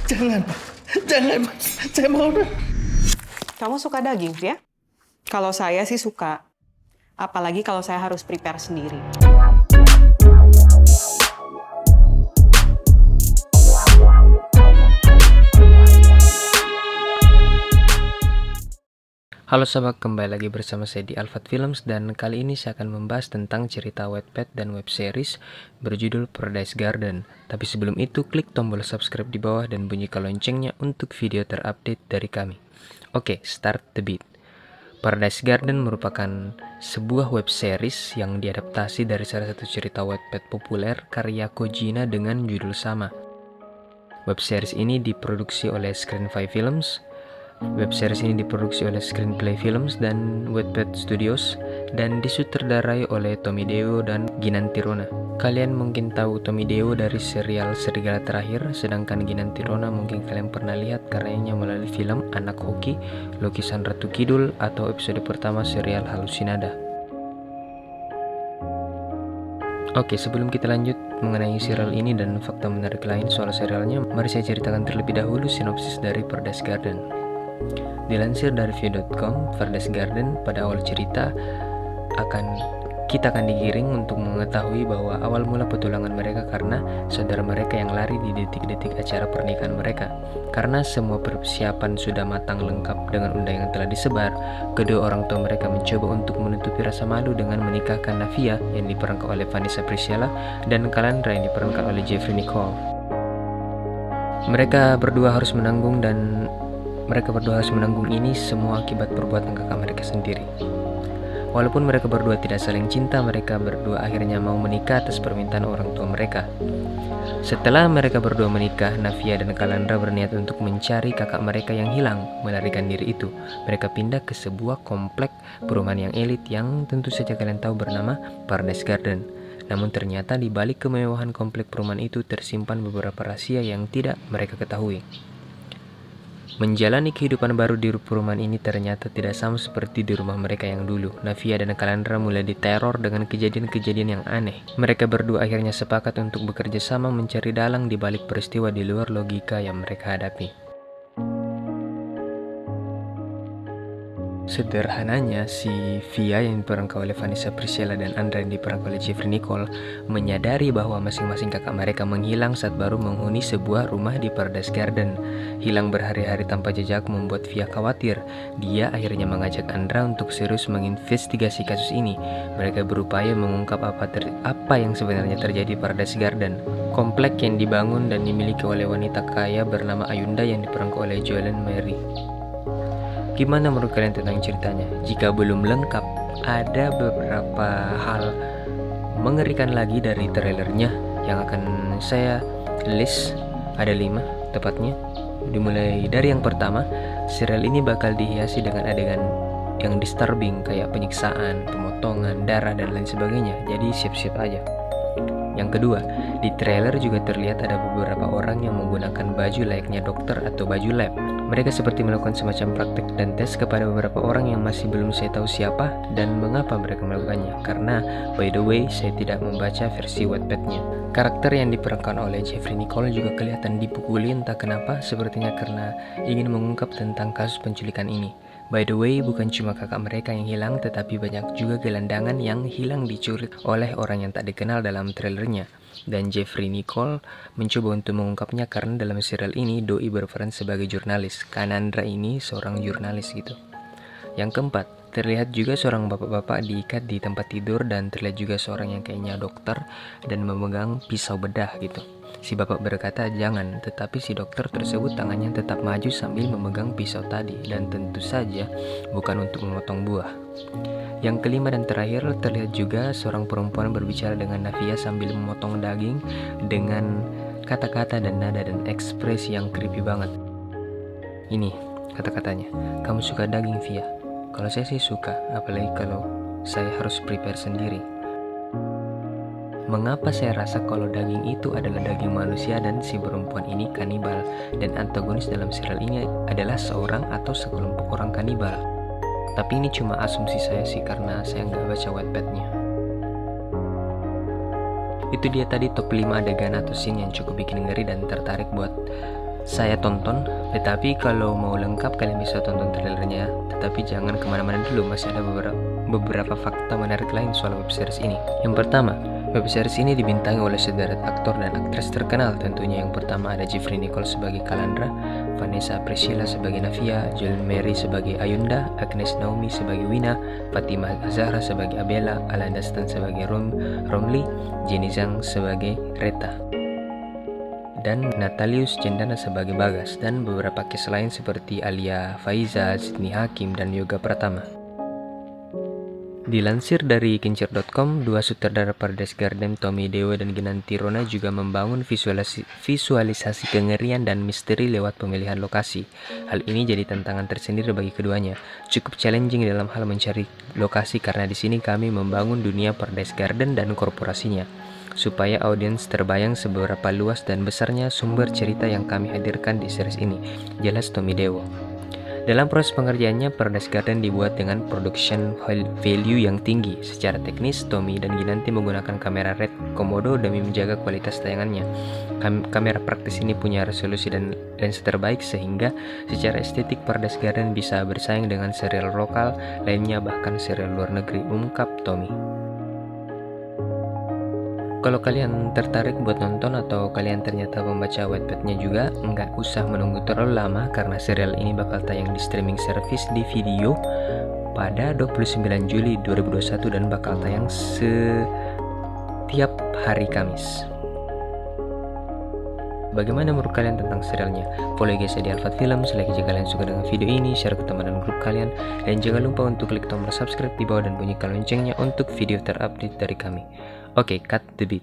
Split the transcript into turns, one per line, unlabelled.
Jangan, Pak. Jangan, Pak. Saya mohon.
Kamu suka daging, ya? Kalau saya sih suka. Apalagi kalau saya harus prepare sendiri.
Halo sahabat, kembali lagi bersama saya di Alfat Films, dan kali ini saya akan membahas tentang cerita Wattpad dan web series berjudul Paradise Garden. Tapi sebelum itu, klik tombol subscribe di bawah dan bunyikan loncengnya untuk video terupdate dari kami. Oke, start the beat. Paradise Garden merupakan sebuah web series yang diadaptasi dari salah satu cerita Wattpad populer karya Kojina dengan judul sama. Web series ini diproduksi oleh Screenfy Films. Web series ini diproduksi oleh Screenplay Films dan Wattpad Studios dan disutradarai oleh Tommy Dewo dan Ginanti Rona. Kalian mungkin tahu Tommy Dewo dari serial Serigala Terakhir, sedangkan Ginanti Rona mungkin kalian pernah lihat karyanya melalui film Anak Hoki, Lukisan Ratu Kidul, atau episode pertama serial Halusinada. Oke, sebelum kita lanjut mengenai serial ini dan fakta menarik lain soal serialnya, mari saya ceritakan terlebih dahulu sinopsis dari Paradise Garden. Dilansir dari view.com, Paradise Garden pada awal cerita kita akan digiring untuk mengetahui bahwa awal mula petualangan mereka karena saudara mereka yang lari di detik-detik acara pernikahan mereka. Karena semua persiapan sudah matang lengkap dengan undangan yang telah disebar, kedua orang tua mereka mencoba untuk menutupi rasa malu dengan menikahkan Navia yang diperankan oleh Vanessa Priscilla dan Calandra yang diperankan oleh Jeffrey Nicole. Mereka berdua harus menanggung ini semua akibat perbuatan kakak mereka sendiri. Walaupun mereka berdua tidak saling cinta, mereka berdua akhirnya mau menikah atas permintaan orang tua mereka. Setelah mereka berdua menikah, Navia dan Calandra berniat untuk mencari kakak mereka yang hilang. Melarikan diri itu, mereka pindah ke sebuah komplek perumahan yang elit yang tentu saja kalian tahu bernama Paradise Garden. Namun ternyata di balik kemewahan komplek perumahan itu tersimpan beberapa rahasia yang tidak mereka ketahui. Menjalani kehidupan baru di perumahan ini ternyata tidak sama seperti di rumah mereka yang dulu. Navia dan Calandra mulai diteror dengan kejadian-kejadian yang aneh. Mereka berdua akhirnya sepakat untuk bekerja sama mencari dalang di balik peristiwa di luar logika yang mereka hadapi. Sederhananya, si Via yang diperankan oleh Vanessa Priscilla dan Andra yang diperankan oleh Jeffrey Nicole menyadari bahwa masing-masing kakak mereka menghilang saat baru menghuni sebuah rumah di Paradise Garden. Hilang berhari-hari tanpa jejak membuat Via khawatir. Dia akhirnya mengajak Andra untuk serius menginvestigasi kasus ini. Mereka berupaya mengungkap apa yang sebenarnya terjadi di Paradise Garden, komplek yang dibangun dan dimiliki oleh wanita kaya bernama Ayunda yang diperankan oleh Joellen Mary. Gimana menurut kalian tentang ceritanya? Jika belum lengkap, ada beberapa hal mengerikan lagi dari trailernya yang akan saya list. Ada 5 tepatnya. Dimulai dari yang pertama, serial ini bakal dihiasi dengan adegan yang disturbing kayak penyiksaan, pemotongan, darah, dan lain sebagainya. Jadi siap-siap aja. Yang kedua, di trailer juga terlihat ada beberapa orang yang menggunakan baju layaknya dokter atau baju lab. Mereka seperti melakukan semacam praktik dan tes kepada beberapa orang yang masih belum saya tahu siapa dan mengapa mereka melakukannya. Karena, by the way, saya tidak membaca versi Wattpad-nya. Karakter yang diperankan oleh Jeffrey Nicole juga kelihatan dipukuli entah kenapa, sepertinya karena ingin mengungkap tentang kasus penculikan ini. By the way, bukan cuma kakak mereka yang hilang, tetapi banyak juga gelandangan yang hilang dicuri oleh orang yang tak dikenal dalam trailernya. Dan Jeffrey Nicole mencoba untuk mengungkapnya karena dalam serial ini Doi berperan sebagai jurnalis. Calandra ini seorang jurnalis gitu. Yang keempat, terlihat juga seorang bapak-bapak diikat di tempat tidur dan terlihat juga seorang yang kayaknya dokter dan memegang pisau bedah gitu. Si bapak berkata jangan, tetapi si dokter tersebut tangannya tetap maju sambil memegang pisau tadi, dan tentu saja bukan untuk memotong buah. Yang kelima dan terakhir, terlihat juga seorang perempuan berbicara dengan Navia sambil memotong daging dengan kata-kata dan nada dan ekspresi yang creepy banget. Ini kata-katanya, "Kamu suka daging, Via?" "Kalau saya sih suka, apalagi kalau saya harus prepare sendiri." Mengapa saya rasa kalau daging itu adalah daging manusia dan si perempuan ini kanibal dan antagonis dalam serial ini adalah seorang atau sekelompok orang kanibal? Tapi ini cuma asumsi saya sih karena saya nggak baca Wattpad-nya. Itu dia tadi top 5 adegan atau scene yang cukup bikin ngeri dan tertarik buat saya tonton. Tetapi kalau mau lengkap kalian bisa tonton trailernya. Tetapi jangan kemana-mana dulu, masih ada beberapa fakta menarik lain soal web series ini. Yang pertama, web series ini dibintangi oleh sederet aktor dan aktris terkenal. Tentunya yang pertama ada Jeffrey Nicole sebagai Calandra, Vanessa Priscilla sebagai Navia, Julian Mary sebagai Ayunda, Agnes Naomi sebagai Wina, Fatima Zahra sebagai Abella, Alan Dastan sebagai Romli, Jenny Zhang sebagai Reta, dan Natalius Cendana sebagai Bagas, dan beberapa cast lain seperti Alia Faiza, Sydney Hakim, dan Yoga Pratama. Dilansir dari Kincir.com, dua sutradara Paradise Garden, Tommy Dewa dan Ginanti Rona juga membangun visualisasi kengerian dan misteri lewat pemilihan lokasi. Hal ini jadi tantangan tersendiri bagi keduanya. Cukup challenging dalam hal mencari lokasi karena di sini kami membangun dunia Paradise Garden dan korporasinya, supaya audiens terbayang seberapa luas dan besarnya sumber cerita yang kami hadirkan di series ini, jelas Tommy Dewo. Dalam proses pengerjaannya, Paradise Garden dibuat dengan production value yang tinggi. Secara teknis, Tommy dan Ginanti menggunakan kamera Red Komodo demi menjaga kualitas tayangannya. Kamera praktis ini punya resolusi dan lensa terbaik sehingga secara estetik Paradise Garden bisa bersaing dengan serial lokal lainnya, bahkan serial luar negeri, ungkap Tommy. Kalau kalian tertarik buat nonton atau kalian ternyata membaca Wattpad-nya juga, nggak usah menunggu terlalu lama karena serial ini bakal tayang di streaming service di video pada 29 Juli 2021 dan bakal tayang setiap hari Kamis. Bagaimana menurut kalian tentang serialnya? Follow IG saya di Alfat Film, like jika kalian suka dengan video ini, share ke teman dan grup kalian, dan jangan lupa untuk klik tombol subscribe di bawah dan bunyikan loncengnya untuk video terupdate dari kami. Oke, cut the beat.